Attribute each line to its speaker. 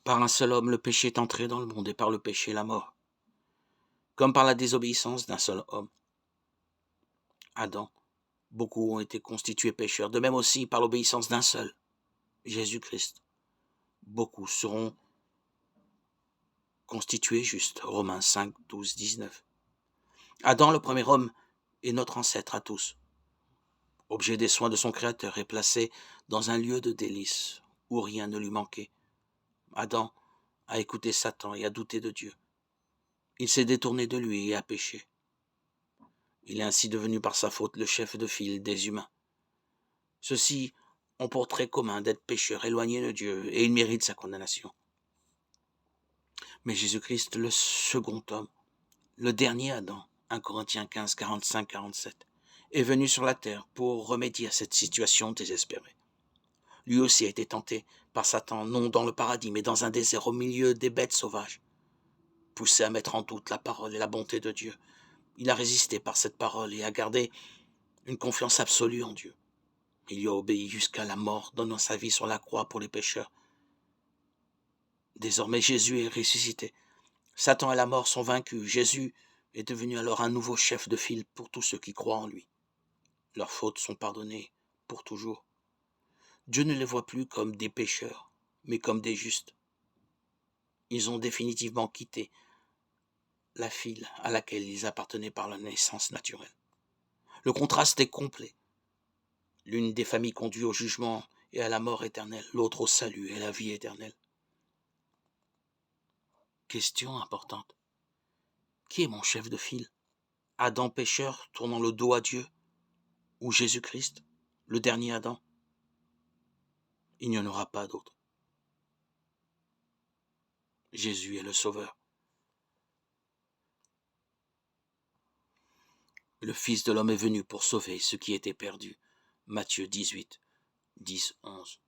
Speaker 1: Par un seul homme, le péché est entré dans le monde, et par le péché, la mort. Comme par la désobéissance d'un seul homme, Adam, beaucoup ont été constitués pécheurs. De même aussi, par l'obéissance d'un seul, Jésus-Christ, beaucoup seront constitués justes. Romains 5, 12, 19. Adam, le premier homme, est notre ancêtre à tous. Objet des soins de son Créateur et placé dans un lieu de délices où rien ne lui manquait. Adam a écouté Satan et a douté de Dieu. Il s'est détourné de lui et a péché. Il est ainsi devenu par sa faute le chef de file des humains. Ceux-ci ont pour trait commun d'être pécheurs, éloignés de Dieu, et ils méritent sa condamnation. Mais Jésus-Christ, le second homme, le dernier Adam, 1 Corinthiens 15, 45, 47, est venu sur la terre pour remédier à cette situation désespérée. Lui aussi a été tenté par Satan, non dans le paradis, mais dans un désert au milieu des bêtes sauvages. Poussé à mettre en doute la parole et la bonté de Dieu, il a résisté par cette parole et a gardé une confiance absolue en Dieu. Il lui a obéi jusqu'à la mort, donnant sa vie sur la croix pour les pécheurs. Désormais, Jésus est ressuscité. Satan et la mort sont vaincus. Jésus est devenu alors un nouveau chef de file pour tous ceux qui croient en lui. Leurs fautes sont pardonnées pour toujours. Dieu ne les voit plus comme des pécheurs, mais comme des justes. Ils ont définitivement quitté la file à laquelle ils appartenaient par la naissance naturelle. Le contraste est complet. L'une des familles conduit au jugement et à la mort éternelle, l'autre au salut et à la vie éternelle. Question importante. Qui est mon chef de file? Adam pécheur tournant le dos à Dieu? Ou Jésus-Christ, le dernier Adam? Il n'y en aura pas d'autre. Jésus est le Sauveur. Le Fils de l'homme est venu pour sauver ce qui était perdu. Matthieu 18, 10, 11.